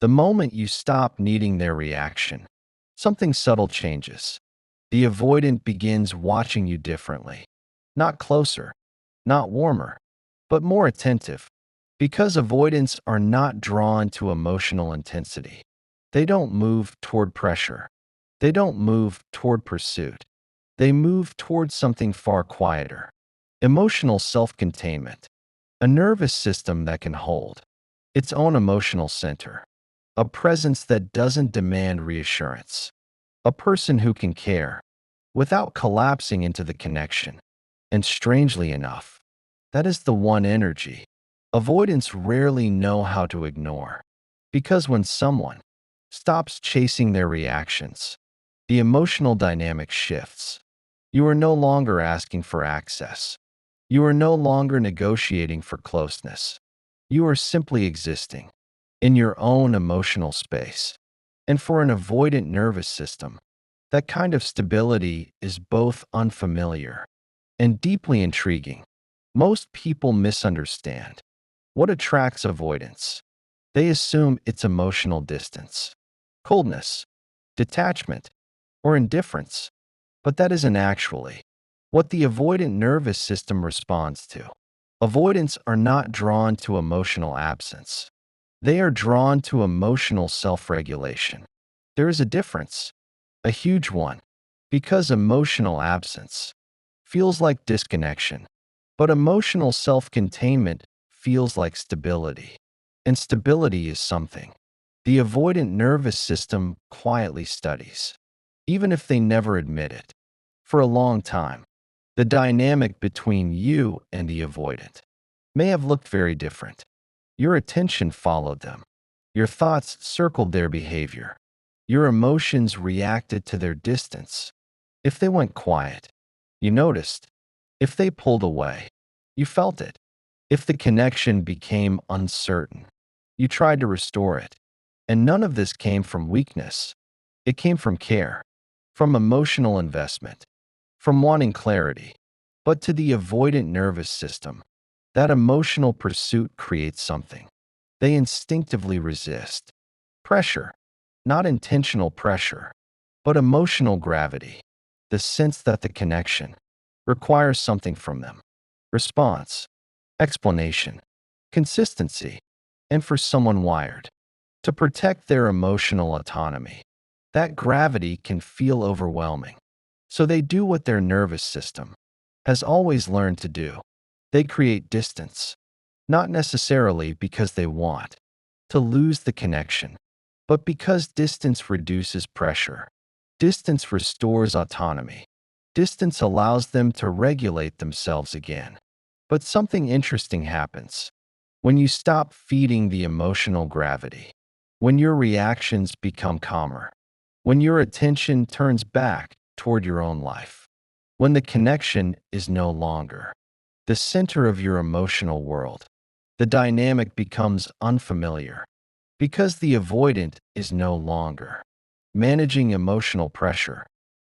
The moment you stop needing their reaction, something subtle changes. The avoidant begins watching you differently. Not closer, not warmer, but more attentive. Because avoidants are not drawn to emotional intensity. They don't move toward pressure. They don't move toward pursuit. They move toward something far quieter. Emotional self-containment. A nervous system that can hold its own emotional center. A presence that doesn't demand reassurance. A person who can care without collapsing into the connection. And strangely enough, that is the one energy avoidants rarely know how to ignore. Because when someone stops chasing their reactions, the emotional dynamic shifts. You are no longer asking for access. You are no longer negotiating for closeness. You are simply existing in your own emotional space. And for an avoidant nervous system, that kind of stability is both unfamiliar and deeply intriguing. Most people misunderstand what attracts avoidance. They assume it's emotional distance, coldness, detachment, or indifference, but that isn't actually what the avoidant nervous system responds to. Avoidants are not drawn to emotional absence. They are drawn to emotional self-regulation. There is a difference, a huge one, because emotional absence feels like disconnection, but emotional self-containment feels like stability. And stability is something the avoidant nervous system quietly studies, even if they never admit it. For a long time, the dynamic between you and the avoidant may have looked very different. Your attention followed them. Your thoughts circled their behavior. Your emotions reacted to their distance. If they went quiet, you noticed. If they pulled away, you felt it. If the connection became uncertain, you tried to restore it. And none of this came from weakness. It came from care, from emotional investment, from wanting clarity. But to the avoidant nervous system, that emotional pursuit creates something. They instinctively resist pressure, not intentional pressure, but emotional gravity, the sense that the connection requires something from them. Response, explanation, consistency, and for someone wired to protect their emotional autonomy, that gravity can feel overwhelming. So they do what their nervous system has always learned to do. They create distance, not necessarily because they want to lose the connection, but because distance reduces pressure. Distance restores autonomy. Distance allows them to regulate themselves again. But something interesting happens when you stop feeding the emotional gravity, when your reactions become calmer, when your attention turns back toward your own life, when the connection is no longer the center of your emotional world. The dynamic becomes unfamiliar because the avoidant is no longer managing emotional pressure.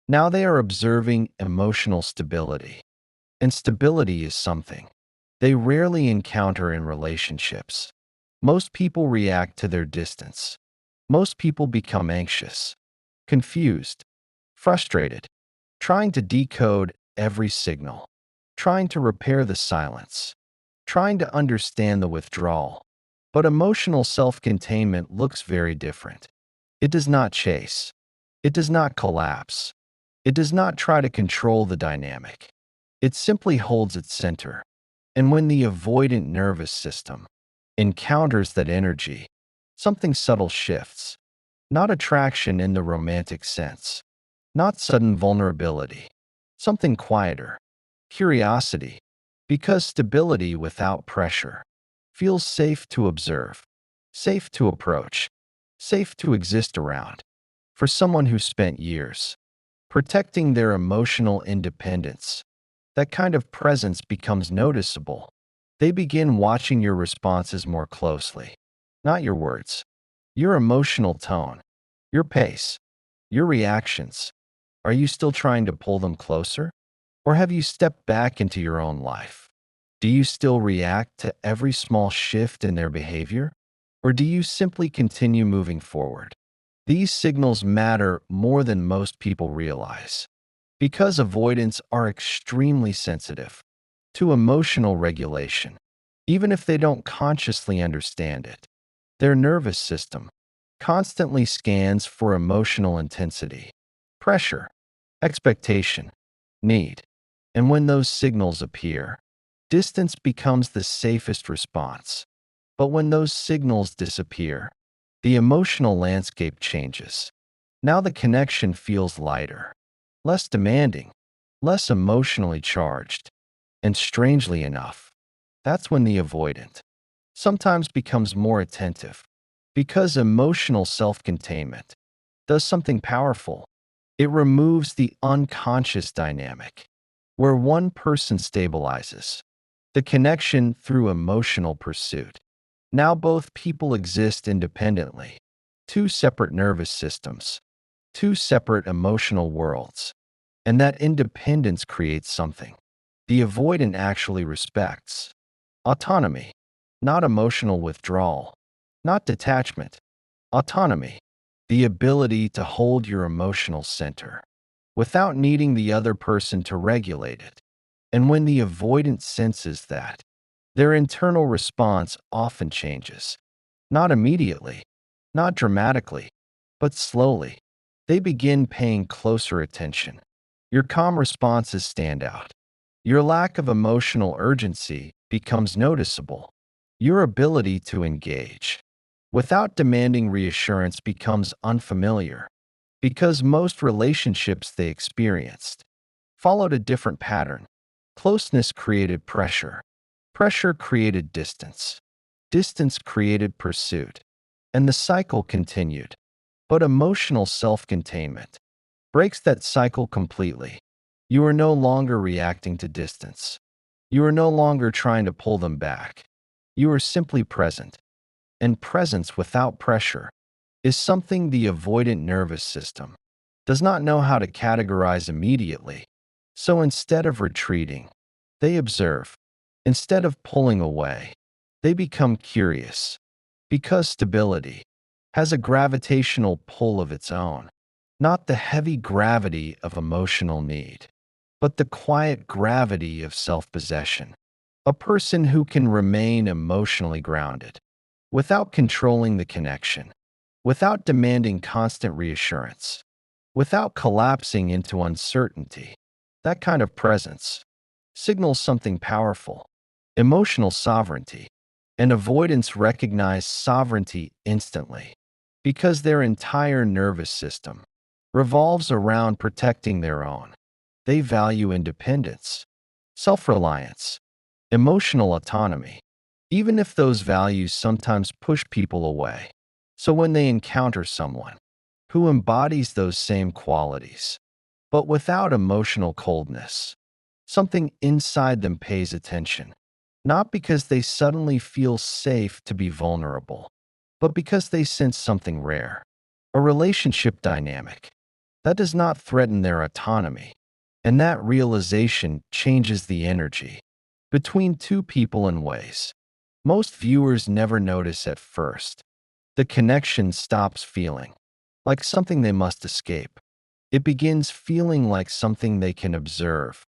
Now they are observing emotional stability. And stability is something they rarely encounter in relationships. Most people react to their distance. Most people become anxious, confused, frustrated, trying to decode every signal, trying to repair the silence, trying to understand the withdrawal. But emotional self-containment looks very different. It does not chase. It does not collapse. It does not try to control the dynamic. It simply holds its center. And when the avoidant nervous system encounters that energy, something subtle shifts. Not attraction in the romantic sense, not sudden vulnerability, something quieter, curiosity, because stability without pressure feels safe to observe, safe to approach, safe to exist around. For someone who spent years protecting their emotional independence, that kind of presence becomes noticeable. They begin watching your responses more closely, not your words, your emotional tone, your pace, your reactions. Are you still trying to pull them closer? Or have you stepped back into your own life? Do you still react to every small shift in their behavior? Or do you simply continue moving forward? These signals matter more than most people realize because avoidants are extremely sensitive to emotional regulation, even if they don't consciously understand it. Their nervous system constantly scans for emotional intensity, pressure, expectation, need. And when those signals appear, distance becomes the safest response. But when those signals disappear, the emotional landscape changes. Now the connection feels lighter, less demanding, less emotionally charged. And strangely enough, that's when the avoidant sometimes becomes more attentive. Because emotional self-containment does something powerful. It removes the unconscious dynamic, where one person stabilizes the connection through emotional pursuit. Now both people exist independently, two separate nervous systems, two separate emotional worlds, and that independence creates something the avoidant actually respects: autonomy, not emotional withdrawal, not detachment, autonomy, the ability to hold your emotional center without needing the other person to regulate it. And when the avoidant senses that, their internal response often changes. Not immediately, not dramatically, but slowly. They begin paying closer attention. Your calm responses stand out. Your lack of emotional urgency becomes noticeable. Your ability to engage without demanding reassurance becomes unfamiliar because most relationships they experienced followed a different pattern. Closeness created pressure. Pressure created distance. Distance created pursuit. And the cycle continued. But emotional self-containment breaks that cycle completely. You are no longer reacting to distance. You are no longer trying to pull them back. You are simply present. And presence without pressure is something the avoidant nervous system does not know how to categorize immediately. So instead of retreating, they observe. Instead of pulling away, they become curious. Because stability has a gravitational pull of its own, not the heavy gravity of emotional need, but the quiet gravity of self-possession. A person who can remain emotionally grounded without controlling the connection, without demanding constant reassurance, without collapsing into uncertainty. That kind of presence signals something powerful: emotional sovereignty. And avoidants recognize sovereignty instantly because their entire nervous system revolves around protecting their own. They value independence, self-reliance, emotional autonomy, even if those values sometimes push people away. So when they encounter someone who embodies those same qualities, but without emotional coldness, something inside them pays attention, not because they suddenly feel safe to be vulnerable, but because they sense something rare, a relationship dynamic that does not threaten their autonomy. And that realization changes the energy between two people in ways most viewers never notice at first. The connection stops feeling like something they must escape. It begins feeling like something they can observe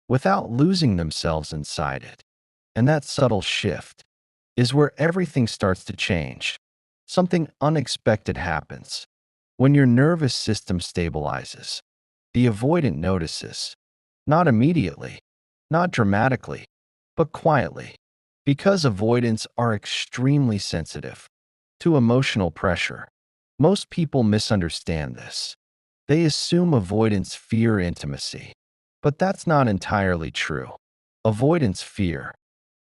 without losing themselves inside it. And that subtle shift is where everything starts to change. Something unexpected happens. When your nervous system stabilizes, the avoidant notices, not immediately, not dramatically, but quietly. Because avoidants are extremely sensitive to emotional pressure, most people misunderstand this. They assume avoidants fear intimacy, but that's not entirely true. Avoidants fear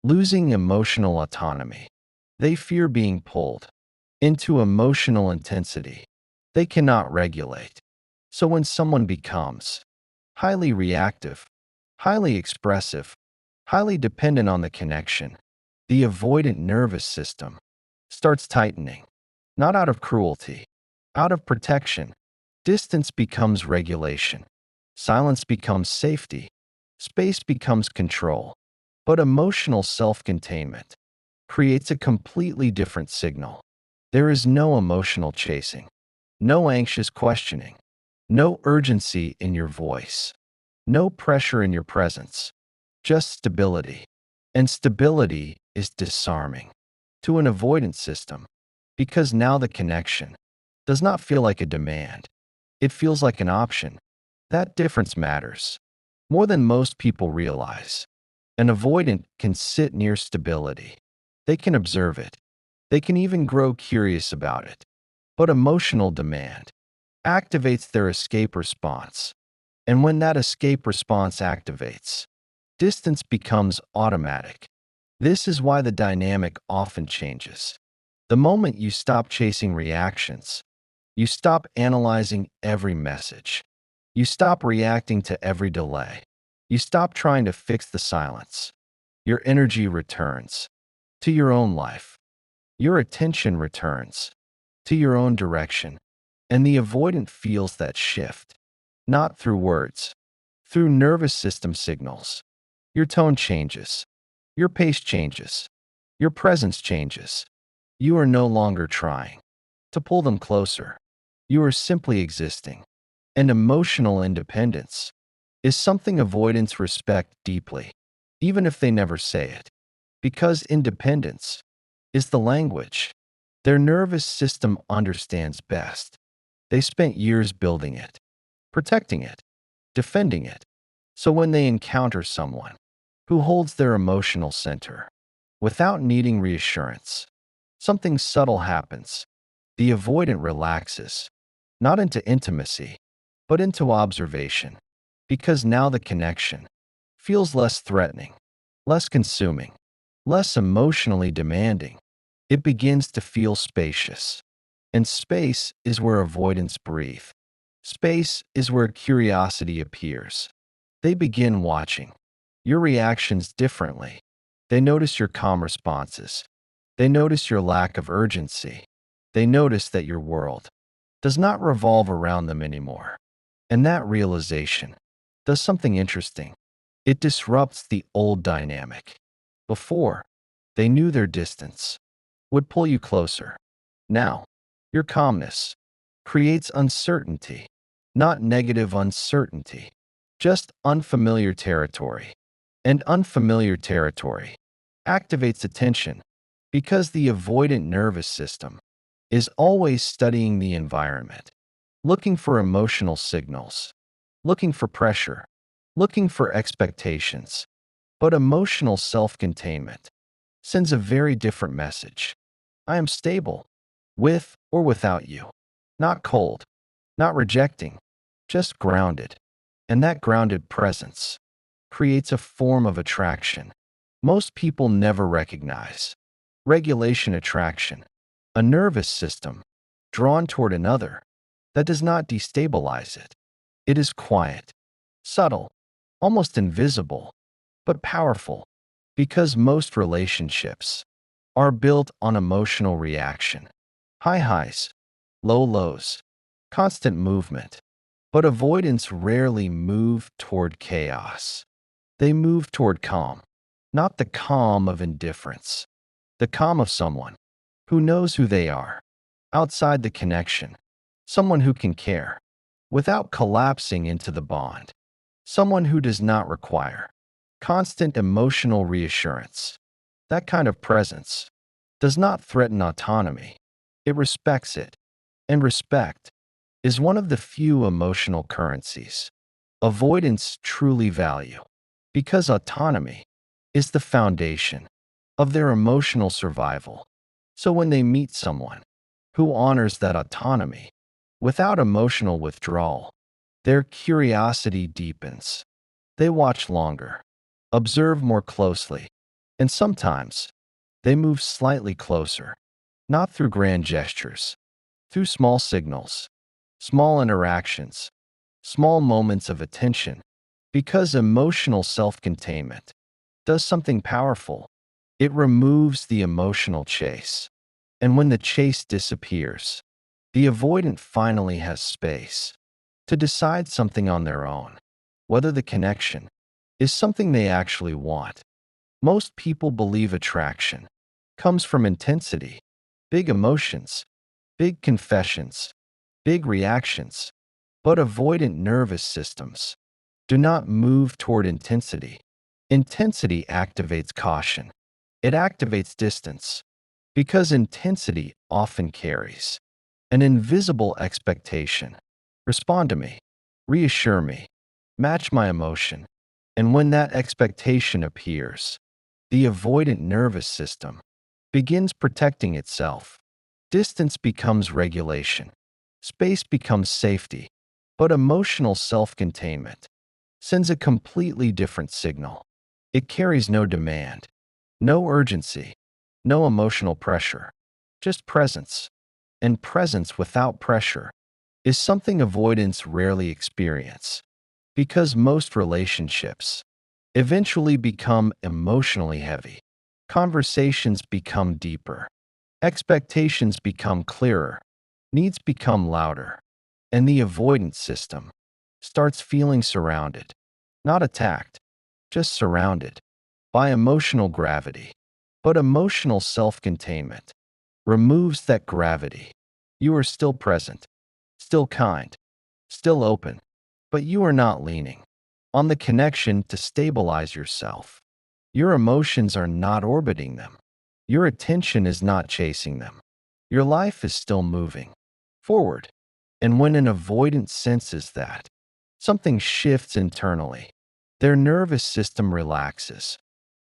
losing emotional autonomy. They fear being pulled into emotional intensity they cannot regulate. So when someone becomes highly reactive, highly expressive, highly dependent on the connection, the avoidant nervous system starts tightening, not out of cruelty, out of protection. Distance becomes regulation. Silence becomes safety. Space becomes control. But emotional self-containment creates a completely different signal. There is no emotional chasing, no anxious questioning, no urgency in your voice, no pressure in your presence, just stability. And stability is disarming to an avoidance system because now the connection does not feel like a demand. It feels like an option. That difference matters more than most people realize. An avoidant can sit near stability. They can observe it. They can even grow curious about it. But emotional demand activates their escape response. And when that escape response activates, distance becomes automatic. This is why the dynamic often changes. The moment you stop chasing reactions, you stop analyzing every message. You stop reacting to every delay. You stop trying to fix the silence. Your energy returns to your own life. Your attention returns to your own direction. And the avoidant feels that shift, not through words, through nervous system signals. Your tone changes. Your pace changes. Your presence changes. You are no longer trying to pull them closer. You are simply existing. And emotional independence is something avoidants respect deeply, even if they never say it, because independence is the language their nervous system understands best. They spent years building it, protecting it, defending it. So when they encounter someone who holds their emotional center without needing reassurance, something subtle happens. The avoidant relaxes, not into intimacy, but into observation, because now the connection feels less threatening, less consuming, less emotionally demanding. It begins to feel spacious. And space is where avoidants breathe. Space is where curiosity appears. They begin watching your reactions differently. They notice your calm responses. They notice your lack of urgency. They notice that your world does not revolve around them anymore. And that realization does something interesting. It disrupts the old dynamic. Before, they knew their distance would pull you closer. Now, your calmness creates uncertainty, not negative uncertainty, just unfamiliar territory. And unfamiliar territory activates attention because the avoidant nervous system is always studying the environment, looking for emotional signals, looking for pressure, looking for expectations. But emotional self-containment sends a very different message. I am stable, with or without you. Not cold, not rejecting, just grounded. And that grounded presence creates a form of attraction most people never recognize. Regulation attraction, a nervous system drawn toward another that does not destabilize it. It is quiet, subtle, almost invisible, but powerful because most relationships are built on emotional reaction. High highs, low lows, constant movement. But avoidants rarely move toward chaos. They move toward calm, not the calm of indifference, the calm of someone who knows who they are outside the connection, someone who can care without collapsing into the bond, someone who does not require constant emotional reassurance. That kind of presence does not threaten autonomy, it respects it. And respect is one of the few emotional currencies avoidants truly value, because autonomy is the foundation of their emotional survival. So when they meet someone who honors that autonomy without emotional withdrawal, their curiosity deepens. They watch longer, observe more closely, and sometimes they move slightly closer, not through grand gestures, through small signals, small interactions, small moments of attention, because emotional self-containment does something powerful. It removes the emotional chase. And when the chase disappears, the avoidant finally has space to decide something on their own, whether the connection is something they actually want. Most people believe attraction comes from intensity, big emotions, big confessions, big reactions. But avoidant nervous systems do not move toward intensity. Intensity activates caution. It activates distance because intensity often carries an invisible expectation. Respond to me, reassure me, match my emotion. And when that expectation appears, the avoidant nervous system begins protecting itself. Distance becomes regulation. Space becomes safety. But emotional self-containment sends a completely different signal. It carries no demand, no urgency, no emotional pressure, just presence. And presence without pressure is something avoidants rarely experience because most relationships eventually become emotionally heavy. Conversations become deeper. Expectations become clearer. Needs become louder. And the avoidance system starts feeling surrounded, not attacked, just surrounded by emotional gravity. But emotional self-containment removes that gravity. You are still present, still kind, still open, but you are not leaning on the connection to stabilize yourself. Your emotions are not orbiting them. Your attention is not chasing them. Your life is still moving forward. And when an avoidant senses that, something shifts internally. Their nervous system relaxes,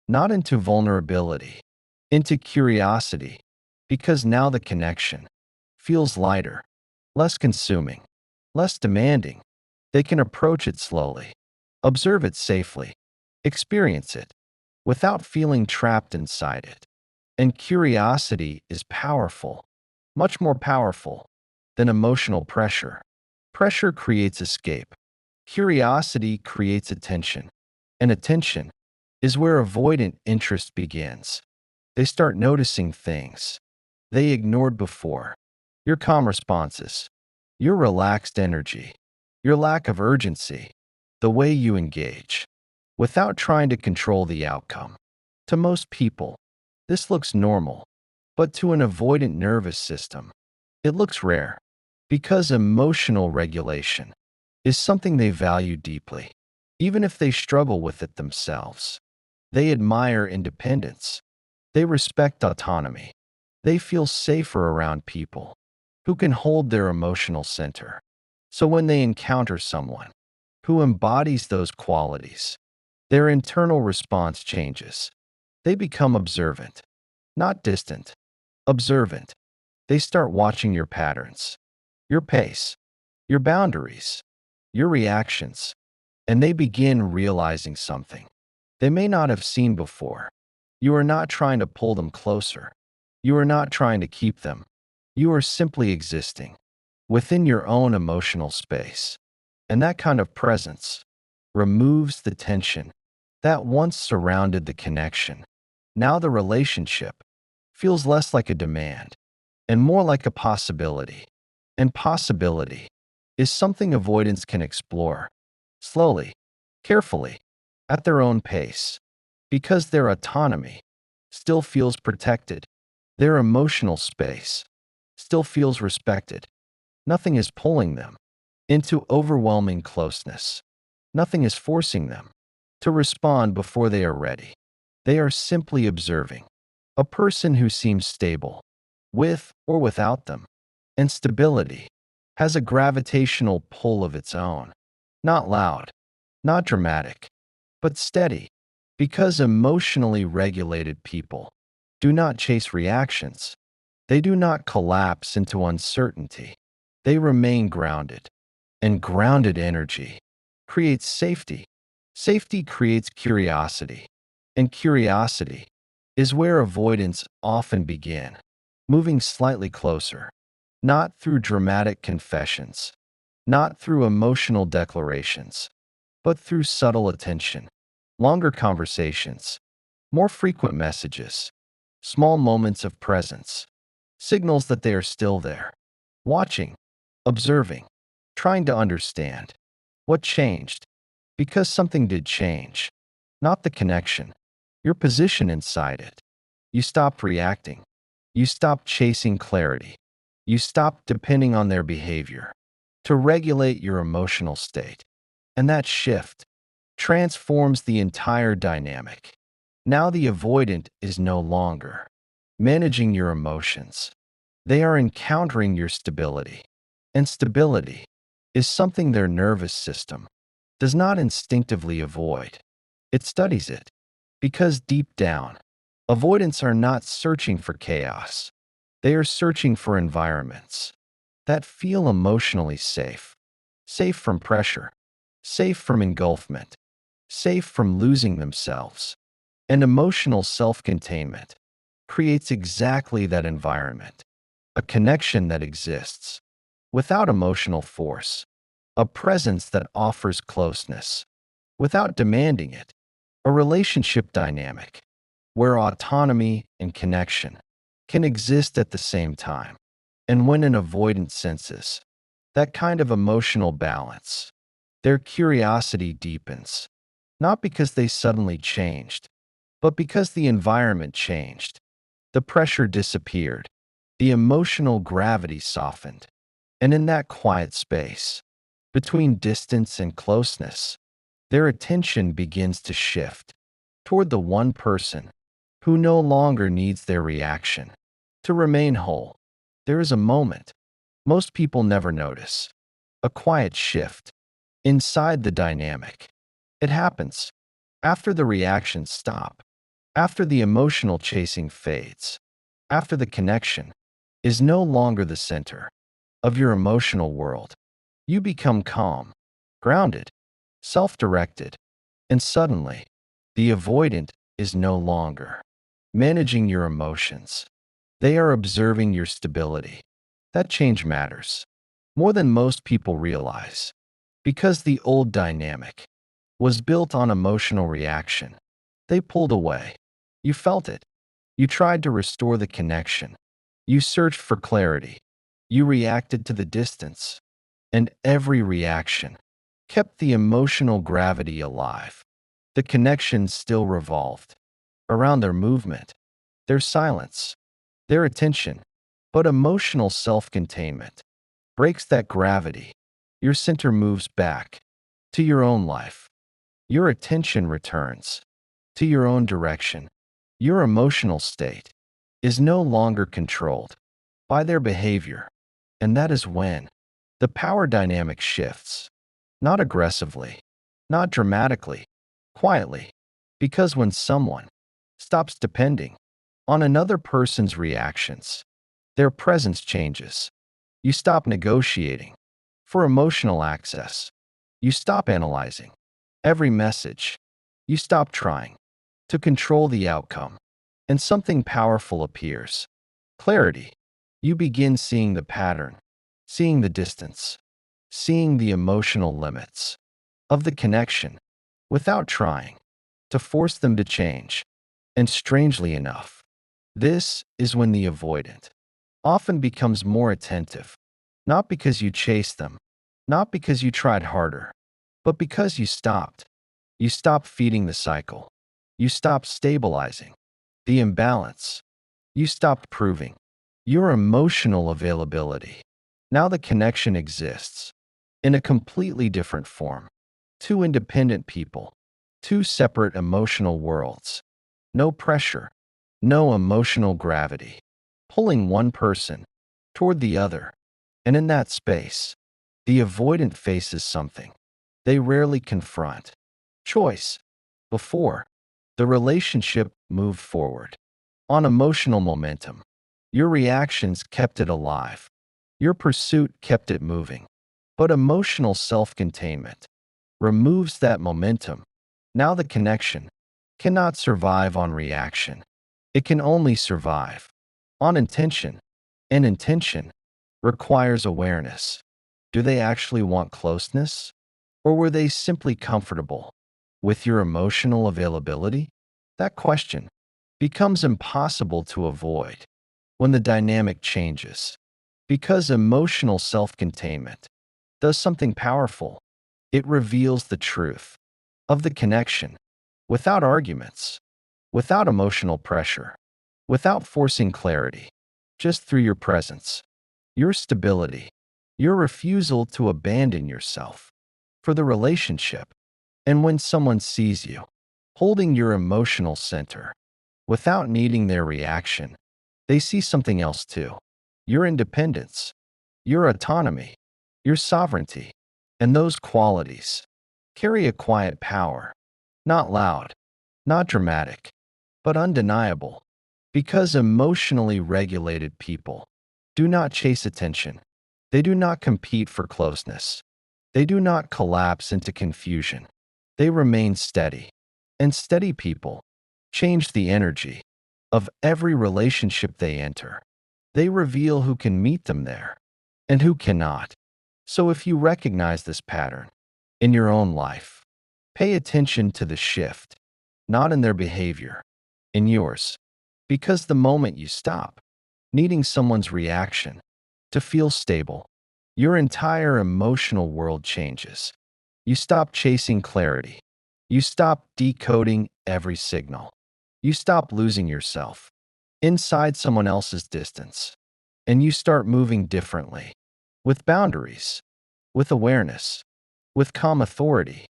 not into vulnerability, into curiosity, because now the connection feels lighter, less consuming, less demanding. They can approach it slowly, observe it safely, experience it without feeling trapped inside it. And curiosity is powerful, much more powerful than emotional pressure. Pressure creates escape. Curiosity creates attention. And attention is where avoidant interest begins. They start noticing things they ignored before. Your calm responses, your relaxed energy, your lack of urgency, the way you engage, without trying to control the outcome. To most people, this looks normal, but to an avoidant nervous system, it looks rare because emotional regulation is something they value deeply, even if they struggle with it themselves. They admire independence. They respect autonomy. They feel safer around people who can hold their emotional center. So when they encounter someone who embodies those qualities, their internal response changes. They become observant, not distant, observant. They start watching your patterns, your pace, your boundaries, your reactions, and they begin realizing something they may not have seen before. You are not trying to pull them closer. You are not trying to keep them. You are simply existing within your own emotional space. And that kind of presence removes the tension that once surrounded the connection. Now the relationship feels less like a demand and more like a possibility. And possibility is something avoidants can explore slowly, carefully, at their own pace, because their autonomy still feels protected. Their emotional space still feels respected. Nothing is pulling them into overwhelming closeness. Nothing is forcing them to respond before they are ready. They are simply observing a person who seems stable, with or without them. And stability has a gravitational pull of its own. Not loud, not dramatic, but steady. Because emotionally regulated people do not chase reactions. They do not collapse into uncertainty. They remain grounded. And grounded energy creates safety. Safety creates curiosity. And curiosity is where avoidants often begin, moving slightly closer, not through dramatic confessions, not through emotional declarations, but through subtle attention, longer conversations, more frequent messages, small moments of presence, signals that they are still there, watching, observing, trying to understand. What changed? Because something did change, not the connection, your position inside it. You stopped reacting. You stop chasing clarity. You stop depending on their behavior to regulate your emotional state. And that shift transforms the entire dynamic. Now the avoidant is no longer managing your emotions. They are encountering your stability. And stability is something their nervous system does not instinctively avoid. It studies it because deep down, avoidants are not searching for chaos. They are searching for environments that feel emotionally safe, safe from pressure, safe from engulfment, safe from losing themselves. And emotional self-containment creates exactly that environment, a connection that exists without emotional force, a presence that offers closeness without demanding it, a relationship dynamic where autonomy and connection can exist at the same time. And when an avoidant senses that kind of emotional balance, their curiosity deepens, not because they suddenly changed, but because the environment changed. The pressure disappeared, the emotional gravity softened, and in that quiet space, between distance and closeness, their attention begins to shift toward the one person who no longer needs their reaction to remain whole. There is a moment most people never notice, a quiet shift inside the dynamic. It happens after the reactions stop, after the emotional chasing fades, after the connection is no longer the center of your emotional world. You become calm, grounded, self-directed, and suddenly, the avoidant is no longer managing your emotions. They are observing your stability. That change matters more than most people realize because the old dynamic was built on emotional reaction. They pulled away. You felt it. You tried to restore the connection. You searched for clarity. You reacted to the distance. And every reaction kept the emotional gravity alive. The connection still revolved around their movement, their silence, their attention. But emotional self-containment breaks that gravity. Your center moves back to your own life. Your attention returns to your own direction. Your emotional state is no longer controlled by their behavior. And that is when the power dynamic shifts, not aggressively, not dramatically, quietly, because when someone stops depending on another person's reactions, their presence changes. You stop negotiating for emotional access. You stop analyzing every message. You stop trying to control the outcome. And something powerful appears. Clarity. You begin seeing the pattern, seeing the distance, seeing the emotional limits of the connection without trying to force them to change. And strangely enough, this is when the avoidant often becomes more attentive, not because you chased them, not because you tried harder, but because you stopped. You stopped feeding the cycle. You stopped stabilizing the imbalance. You stopped proving your emotional availability. Now the connection exists in a completely different form. Two independent people, two separate emotional worlds. No pressure, no emotional gravity, pulling one person toward the other. And in that space, the avoidant faces something they rarely confront: choice. Before, the relationship moved forward on emotional momentum. Your reactions kept it alive. Your pursuit kept it moving. But emotional self-containment removes that momentum. Now the connection cannot survive on reaction. It can only survive on intention. And intention requires awareness. Do they actually want closeness? Or were they simply comfortable with your emotional availability? That question becomes impossible to avoid when the dynamic changes, because emotional self-containment does something powerful. It reveals the truth of the connection without arguments, without emotional pressure, without forcing clarity. just through your presence, your stability, your refusal to abandon yourself for the relationship. And when someone sees you holding your emotional center without needing their reaction, they see something else too: your independence, your autonomy, your sovereignty. And those qualities carry a quiet power, not loud, not dramatic, but undeniable. Because emotionally regulated people do not chase attention. They do not compete for closeness. They do not collapse into confusion. They remain steady. And steady people change the energy of every relationship they enter. They reveal who can meet them there and who cannot. So if you recognize this pattern in your own life, pay attention to the shift, not in their behavior, in yours. Because the moment you stop needing someone's reaction to feel stable, your entire emotional world changes. You stop chasing clarity. You stop decoding every signal. You stop losing yourself inside someone else's distance. And you start moving differently, with boundaries, with awareness, with calm authority.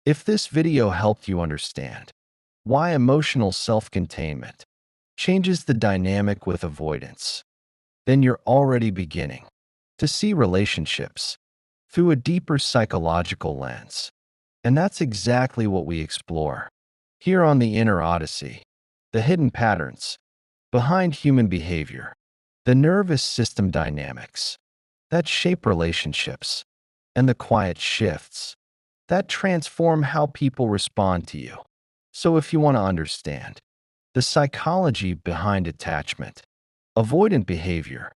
If this video helped you understand why emotional self-containment changes the dynamic with avoidance, then you're already beginning to see relationships through a deeper psychological lens. And that's exactly what we explore here on the Inner Odyssey: the hidden patterns behind human behavior, the nervous system dynamics that shape relationships, and the quiet shifts that transform how people respond to you. So if you want to understand the psychology behind attachment, avoidant behavior,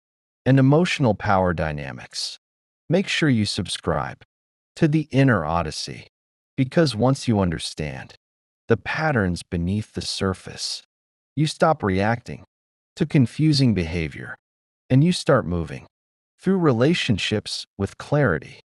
and emotional power dynamics, make sure you subscribe to the Inner Odyssey, because once you understand the patterns beneath the surface, you stop reacting to confusing behavior and you start moving through relationships with clarity,